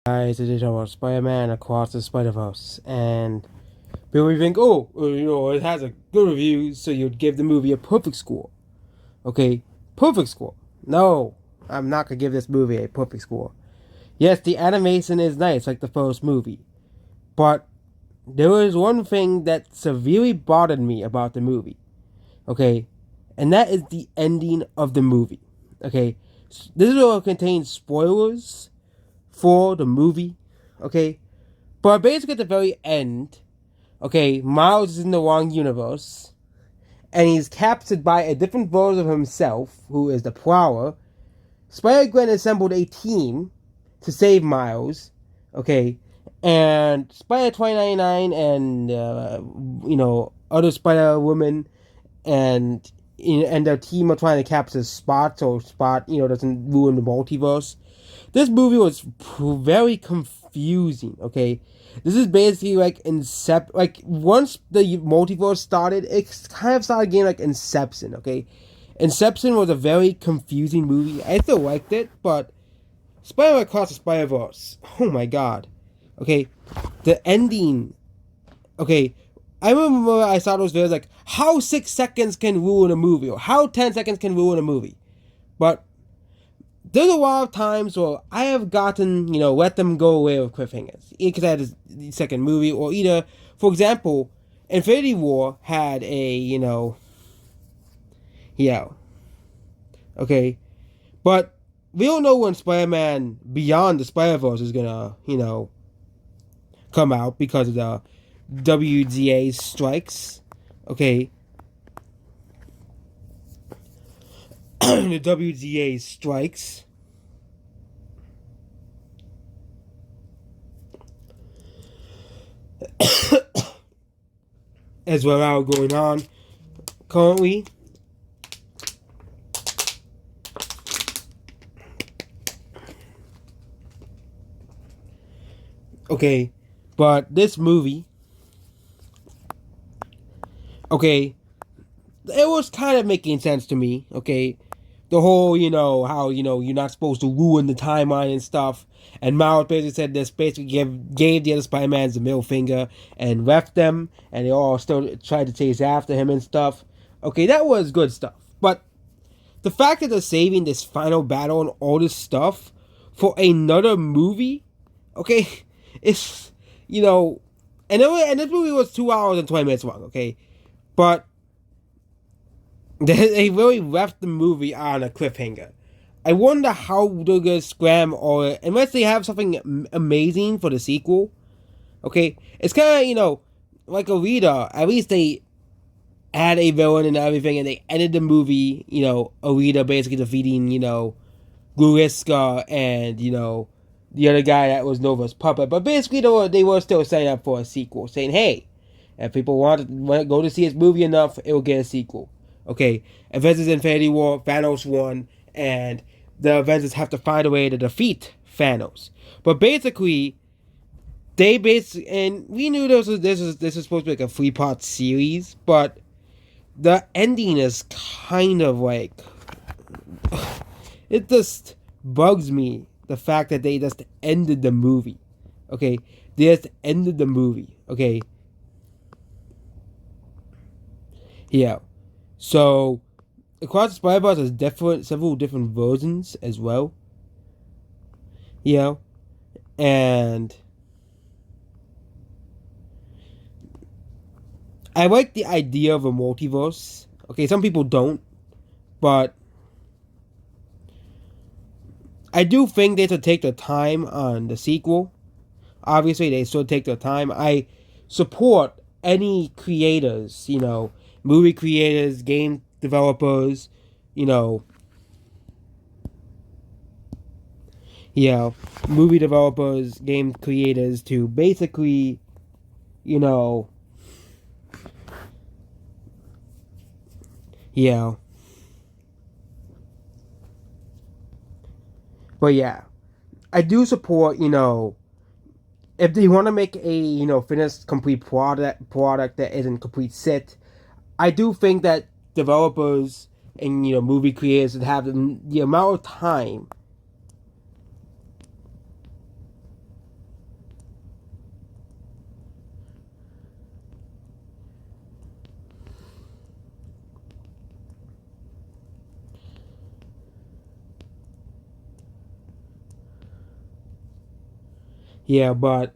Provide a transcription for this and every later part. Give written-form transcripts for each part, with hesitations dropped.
Guys, it is our Spider-Man Across the Spider-Verse, and people think, oh, it has a good review, so you'd give the movie a perfect score. Okay, perfect score. No, I'm not gonna give this movie a perfect score. Yes, the animation is nice, like the first movie, but there was one thing that severely bothered me about the movie. Okay, and that is the ending of the movie. Okay, this will contain spoilers for the movie. Okay, but basically, at the very end, okay, Miles is in the wrong universe, and he's captured by a different version of himself, who is the Prowler. Spider-Gwen assembled a team to save Miles, okay, and Spider 2099 and other Spider Woman and their team are trying to capture Spot, so Spot doesn't ruin the multiverse. This movie was very confusing. Okay, this is basically like Like once the multiverse started, it kind of started getting like Inception. Okay, Inception was a very confusing movie. I still liked it, but Spider-Man Across the Spider-Verse. Oh my god. Okay, the ending. Okay, I remember I saw those videos like how 6 seconds can ruin a movie or how 10 seconds can ruin a movie, but there's a lot of times where I have gotten, let them go away with cliffhangers. Because I had a second movie, or either, for example, Infinity War had a, yeah, okay. But we don't know when Spider-Man Beyond the Spider-Verse is gonna, come out because of the WGA strikes. Okay. The WGA strikes. As well are going on currently. Okay, but this movie, okay, it was kind of making sense to me. Okay, the whole, how you're not supposed to ruin the timeline and stuff. And Miles basically said this, basically gave the other Spider-Mans the middle finger and left them, and they all still tried to chase after him and stuff. Okay, that was good stuff. But the fact that they're saving this final battle and all this stuff for another movie, okay, it's and this movie was 2 hours and 20 minutes long. Okay, but they really left the movie on a cliffhanger. I wonder how they're gonna scram, or unless they have something amazing for the sequel. Okay, it's kind of like a reader. At least they had a villain and everything, and they ended the movie. Alita basically defeating Guriska and the other guy that was Nova's puppet. But basically, they were still setting up for a sequel, saying, "Hey, if people want to go to see this movie enough, it will get a sequel." Okay, Avengers Infinity War, Thanos won, and the Avengers have to find a way to defeat Thanos. But basically, and we knew this is supposed to be like a 3-part series, but the ending is kind of like it just bugs me, the fact that they just ended the movie. Okay, they just ended the movie. Okay, yeah. So Across the Spider-Verse has several different versions as well. And I like the idea of a multiverse. Okay, some people don't, but I do think they should take their time on the sequel. Obviously, they should take their time. I support any creators, movie creators, game developers, you know, movie developers, game creators to basically, you know, yeah. But yeah, I do support, if they want to make a, finished complete product that isn't complete set, I do think that developers and, movie creators would have the amount of time Yeah, but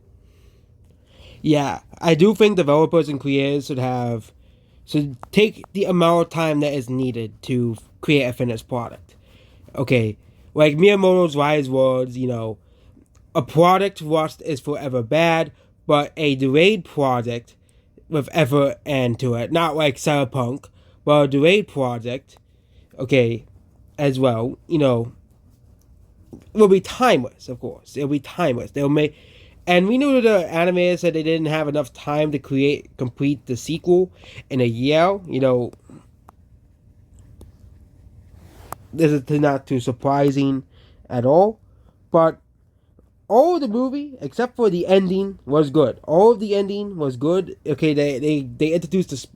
yeah, I do think developers and creators should take the amount of time that is needed to create a finished product. Okay, like Miyamoto's wise words, a product rushed is forever bad, but a delayed project with ever end to it, not like Cyberpunk, but a delayed project, okay, as well, will be timeless, of course. It'll be timeless. They'll make, and we knew the animators said they didn't have enough time to complete the sequel in a year. This is not too surprising at all. But all of the movie, except for the ending, was good. All of the ending was good. Okay, they introduced the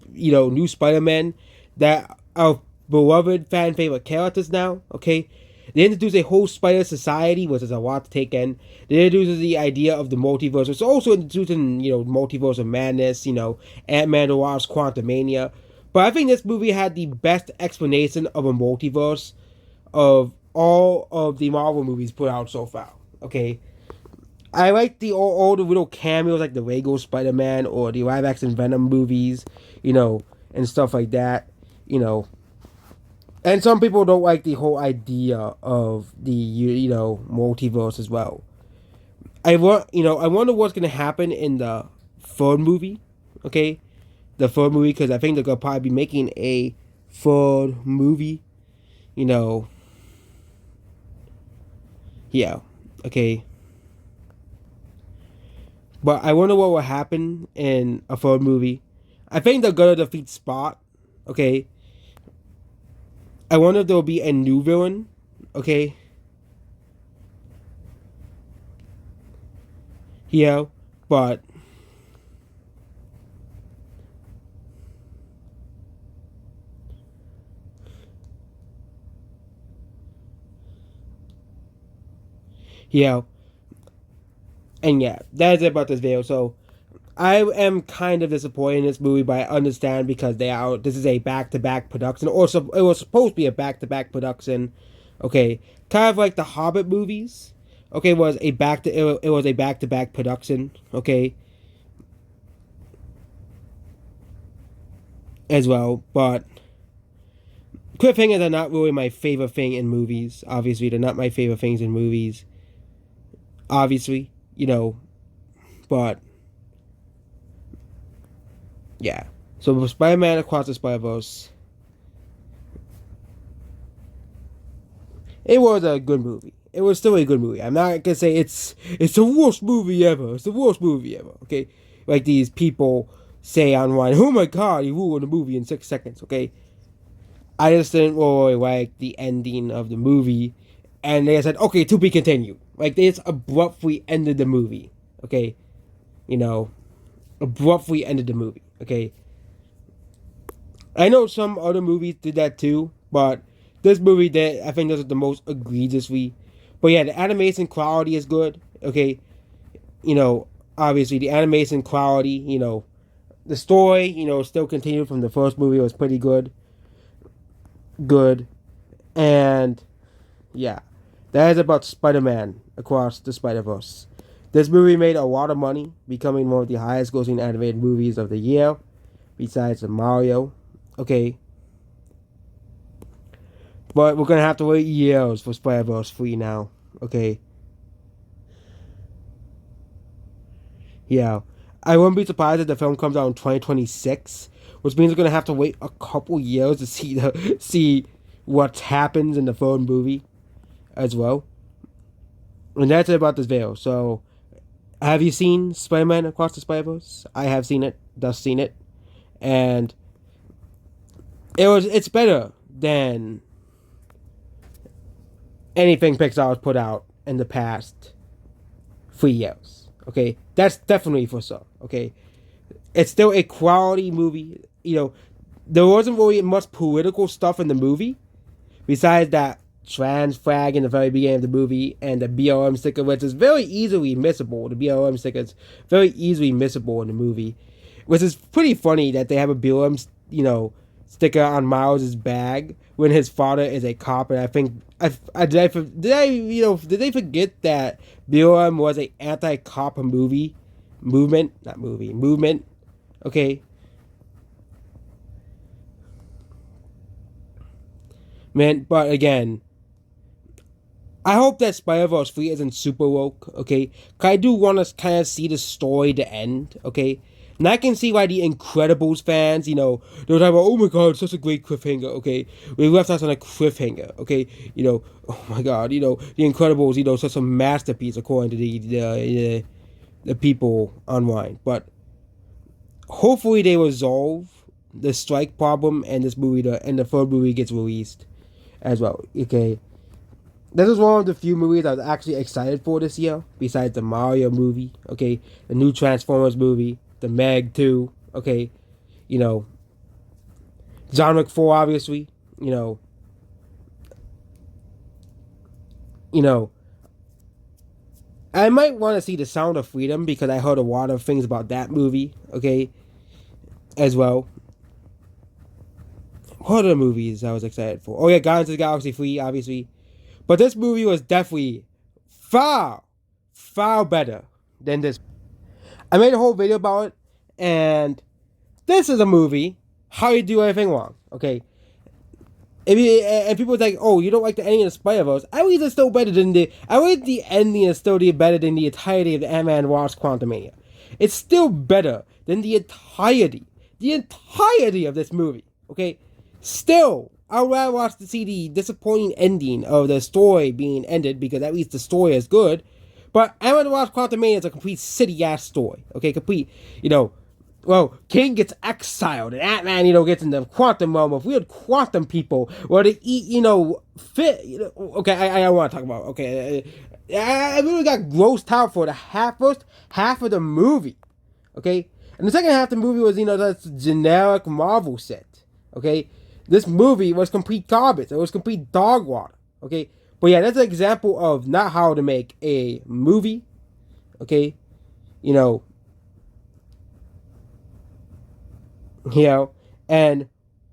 new Spider-Man that are beloved fan favorite characters now. Okay, they introduced a whole Spider Society, which is a lot to take in. They introduced the idea of the multiverse, which also introduced in multiverse of madness. Ant-Man the Wasp, Quantumania. But I think this movie had the best explanation of a multiverse of all of the Marvel movies put out so far. Okay, I like all the little cameos like the Lego Spider-Man or the live action Venom movies, and stuff like that, And some people don't like the whole idea of the multiverse as well. I wonder what's gonna happen in the third movie. Okay, the third movie, because I think they're gonna probably be making a third movie. Yeah. Okay. But I wonder what will happen in a third movie. I think they're gonna defeat Spot. Okay. I wonder if there'll be a new villain. Okay. Yeah. But yeah. And yeah, that's it about this video. So I am kind of disappointed in this movie, but I understand because this is a back-to-back production, or so it was supposed to be a back-to-back production. Okay, kind of like the Hobbit movies. Okay, it was a back-to-back production. Okay, as well, but cliffhangers are not really my favorite thing in movies. Obviously, they're not my favorite things in movies. Obviously, but yeah. So Spider-Man Across the Spider-Verse, it was a good movie. It was still a good movie. I'm not gonna say it's the worst movie ever. It's the worst movie ever. Okay, like these people say online. Oh my god, he ruined the movie in 6 seconds. Okay, I just didn't really like the ending of the movie, and they said, okay, to be continued. Like they just abruptly ended the movie. Okay, abruptly ended the movie. Okay, I know some other movies did that too, but this movie did. I think this is the most egregiously. But yeah, the animation quality is good. Okay, obviously the animation quality. The story. Still continued from the first movie. It was pretty good. Good, and yeah, that is about Spider-Man Across the Spider-Verse. This movie made a lot of money, becoming one of the highest grossing animated movies of the year, besides Mario. Okay. But we're gonna have to wait years for Spider-Verse 3 now. Okay. Yeah. I wouldn't be surprised if the film comes out in 2026, which means we're gonna have to wait a couple years to see what happens in the third movie as well. And that's it about this video. So, have you seen Spider-Man Across the Spider-Verse? I have seen it. Just seen it, and it's better than anything Pixar has put out in the past 3 years. Okay, that's definitely for sure. Okay, it's still a quality movie. There wasn't really much political stuff in the movie, besides that trans flag in the very beginning of the movie and the BLM sticker, which is very easily missable. The BLM sticker is very easily missable in the movie, which is pretty funny that they have a BLM, sticker on Miles's bag when his father is a cop, and I think did they forget that BLM was a anti-cop movement, okay, man. But again, I hope that Spider-Verse 3 isn't super woke, okay? Cause I do want to kind of see the story to end, okay? And I can see why the Incredibles fans, they're talking about, oh my god, such a great cliffhanger, okay? We left us on a cliffhanger, okay? Oh my god, the Incredibles, such a masterpiece according to the people online. But hopefully they resolve the strike problem and this movie, and the third movie gets released as well, okay? This is one of the few movies I was actually excited for this year, besides the Mario movie, okay, the new Transformers movie, the Meg 2, okay, John Wick 4, obviously, I might want to see The Sound of Freedom because I heard a lot of things about that movie, okay, as well. What other movies I was excited for? Oh yeah, Guardians of the Galaxy 3, obviously. But this movie was definitely far, far better than this. I made a whole video about it, and this is a movie, how you do everything wrong, okay? And people are like, oh, you don't like the ending of the Spider-Verse. At least it's still better than at least the ending is still better than the entirety of the Ant-Man Wasp Quantumania. It's still better than the entirety of this movie, okay? Still, I would rather watch to see the disappointing ending of the story being ended because at least the story is good. But Ant-Man Wasp Quantumania is a complete city-ass story. Okay, complete, well, King gets exiled and Ant-Man, gets in the quantum realm of weird quantum people where they eat, fit, okay, I don't want to talk about, okay, I really got grossed out for the first half of the movie, okay? And the second half of the movie was, that's generic Marvel set, okay? This movie was complete garbage. It was complete dog water. Okay? But yeah, that's an example of not how to make a movie. Okay? And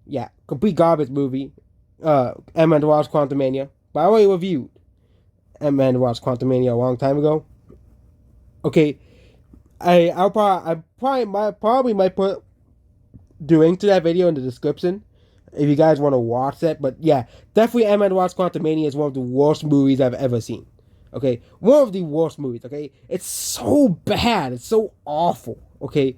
yeah, complete garbage movie. Ant-Man the Wasp Quantumania. But I already reviewed Ant-Man the Wasp Quantumania a long time ago. Okay. I probably might put the link to that video in the description if you guys want to watch that. But yeah, definitely Ant-Man the Wasp Quantumania is one of the worst movies I've ever seen. Okay? One of the worst movies, okay? It's so bad. It's so awful, okay?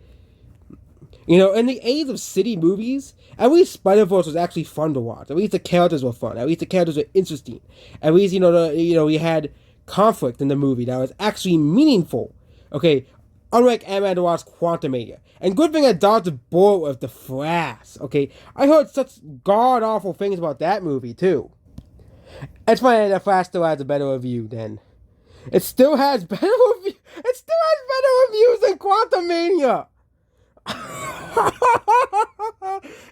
In the age of city movies, at least Spider-Verse was actually fun to watch. At least the characters were fun. At least the characters were interesting. At least, we had conflict in the movie that was actually meaningful. Okay? Unlike Ant-Man the Wasp Quantumania. And good thing I dodged the bullet with The Flash, okay? I heard such god-awful things about that movie, too. It's funny that The Flash still has a better review than... It still has better reviews than Quantumania!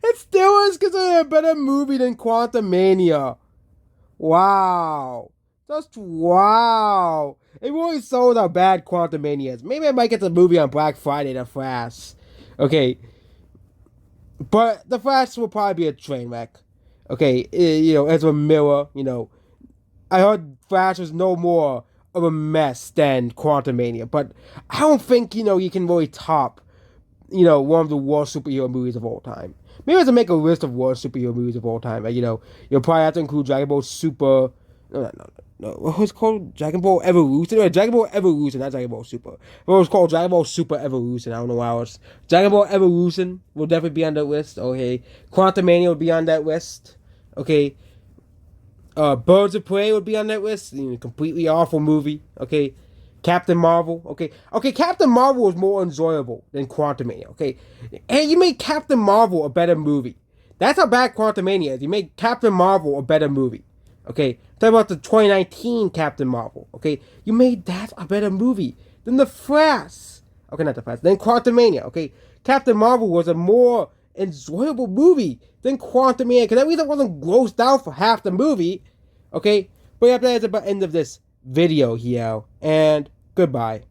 It still is considered a better movie than Quantumania. Wow. Just wow. It really sold how bad Quantumania is. Maybe I might get the movie on Black Friday, The Flash. Okay. But The Flash will probably be a train wreck. Okay. Ezra Miller, I heard Flash was no more of a mess than Quantumania. But I don't think, you can really top, one of the worst superhero movies of all time. Maybe I have to make a list of worst superhero movies of all time. You'll probably have to include Dragon Ball Super. No. What was it called? Dragon Ball Evolution? No, Dragon Ball Evolution, not Dragon Ball Super. What was called Dragon Ball Super Evolution. I don't know why I was. Dragon Ball Evolution will definitely be on that list. Okay. Quantumania will be on that list. Okay. Birds of Prey would be on that list. Completely awful movie. Okay. Captain Marvel. Okay, Captain Marvel was more enjoyable than Quantumania. Okay. And you made Captain Marvel a better movie. That's how bad Quantumania is. You made Captain Marvel a better movie. Okay, talk about the 2019 Captain Marvel. Okay, you made that a better movie than The Flash. Okay, not The Flash, then Quantumania. Okay, Captain Marvel was a more enjoyable movie than Quantumania because at least I wasn't grossed out for half the movie. Okay, but yeah, that's about the end of this video here, and goodbye.